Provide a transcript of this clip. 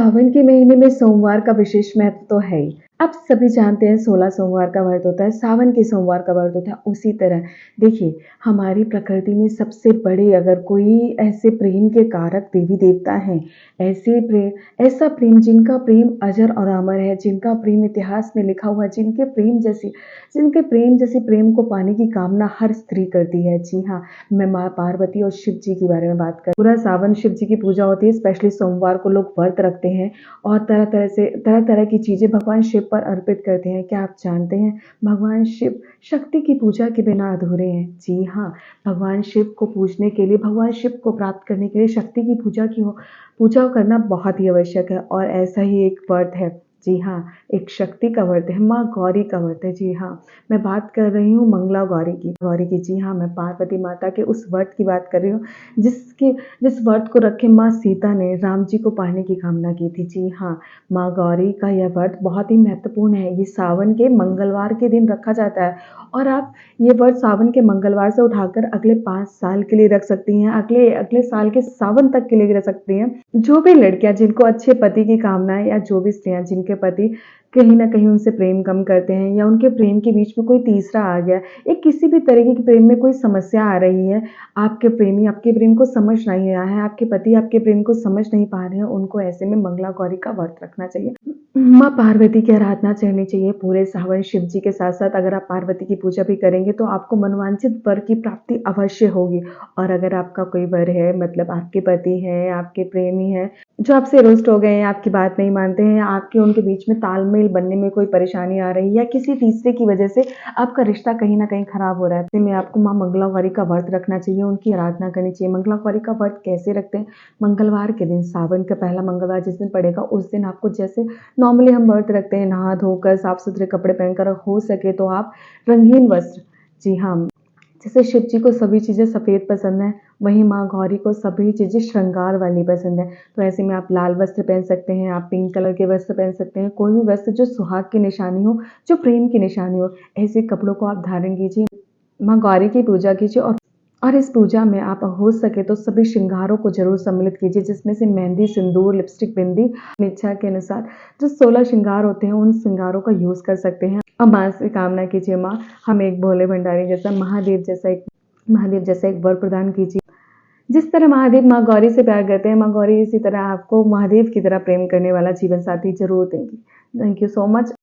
सावन के महीने में सोमवार का विशेष महत्व तो है ही। आप सभी जानते हैं 16 सोमवार का व्रत होता है, सावन के सोमवार का व्रत होता है। उसी तरह देखिए, हमारी प्रकृति में सबसे बड़े अगर कोई ऐसे प्रेम के कारक देवी-देवता हैं, ऐसा प्रेम जिनका प्रेम अजर और अमर है, जिनका प्रेम इतिहास में लिखा हुआ है, जिनके प्रेम जैसी प्रेम को पाने की कामना हर स्त्री करती है। जी हाँ, मैं माँ पार्वती और शिव जी के बारे में बात कर पूरा सावन शिव जी की पूजा होती है, स्पेशली सोमवार को लोग व्रत रखते हैं और तरह-तरह की चीज़ें भगवान शिव पर अर्पित करते हैं। क्या आप जानते हैं भगवान शिव शक्ति की पूजा के बिना अधूरे हैं? जी हाँ, भगवान शिव को पूजने के लिए, भगवान शिव को प्राप्त करने के लिए शक्ति की पूजा करना बहुत ही आवश्यक है और ऐसा ही एक व्रत है। जी हाँ, एक शक्ति का व्रत है, माँ गौरी का व्रत है। जी हाँ, मैं बात कर रही हूँ मंगला गौरी की। जी हाँ, मैं पार्वती माता के उस व्रत की बात कर रही हूँ जिस व्रत को रखे माँ सीता ने राम जी को पाने की कामना की थी। जी हाँ, माँ गौरी का यह व्रत बहुत ही महत्वपूर्ण है। ये सावन के मंगलवार के दिन रखा जाता है और आप ये व्रत सावन के मंगलवार से उठाकर अगले 5 साल के लिए रख सकती हैं, अगले साल के सावन तक के लिए रख सकती हैं। जो भी लड़कियाँ जिनको अच्छे पति की कामना है या जो भी स्त्रियाँ जिनके पति कहीं न कहीं उनसे प्रेम कम करते हैं या उनके प्रेम के बीच में कोई तीसरा आ गया या किसी भी तरीके के प्रेम में कोई समस्या आ रही है, आपके प्रेमी आपके प्रेम को समझ नहीं रहा है, आपके पति आपके प्रेम को समझ नहीं पा रहे हैं, उनको ऐसे में मंगला गौरी का व्रत रखना चाहिए। माँ पार्वती की आराधना करनी चाहिए पूरे सावन शिव जी के साथ-साथ अगर आप पार्वती की पूजा भी करेंगे तो आपको मनोवांछित वर की प्राप्ति अवश्य होगी और अगर आपका कोई वर है मतलब आपके पति हैं, आपके प्रेमी हैं, जो आपसे रुष्ट हो गए हैं, आपकी बात नहीं मानते हैं, आपके उनके बीच में तालमेल बनने में कोई परेशानी आ रही है या किसी तीसरे की वजह से आपका रिश्ता कहीं न कहीं खराब हो रहा है, ऐसे में आपको माँ मंगला गौरी का व्रत रखना चाहिए, उनकी आराधना करनी चाहिए। मंगला गौरी का व्रत कैसे रखते हैं? मंगलवार के दिन, सावन का पहला मंगलवार जिस दिन पड़ेगा उस दिन आपको जैसे नॉर्मली हम व्रत रखते हैं नहा धोकर साफ-सुथरे कपड़े पहनकर और हो सके तो आप रंगीन वस्त्र जी हाँ, जैसे शिव जी को सभी चीज़ें सफ़ेद पसंद है, वहीं माँ गौरी को सभी चीज़ें श्रृंगार वाली पसंद है। तो ऐसे में आप लाल वस्त्र पहन सकते हैं, आप पिंक कलर के वस्त्र पहन सकते हैं, कोई भी वस्त्र जो सुहाग की निशानी हो, जो प्रेम की निशानी हो, ऐसे कपड़ों को आप धारण कीजिए। माँ गौरी की पूजा कीजिए और इस पूजा में आप हो सके तो सभी श्रृंगारों को ज़रूर सम्मिलित कीजिए जिसमें से मेहंदी, सिंदूर, लिपस्टिक, बिंदी अपनी इच्छा के अनुसार जो 16 श्रृंगार होते हैं उन श्रृंगारों का यूज़ कर सकते हैं और माँ से कामना कीजिए माँ हमें एक भोले भंडारी जैसा महादेव जैसा एक वर प्रदान कीजिए। जिस तरह महादेव माँ गौरी से प्यार करते हैं, माँ गौरी इसी तरह आपको महादेव की तरह प्रेम करने वाला जीवन साथी ज़रूर देंगी। Thank you so much.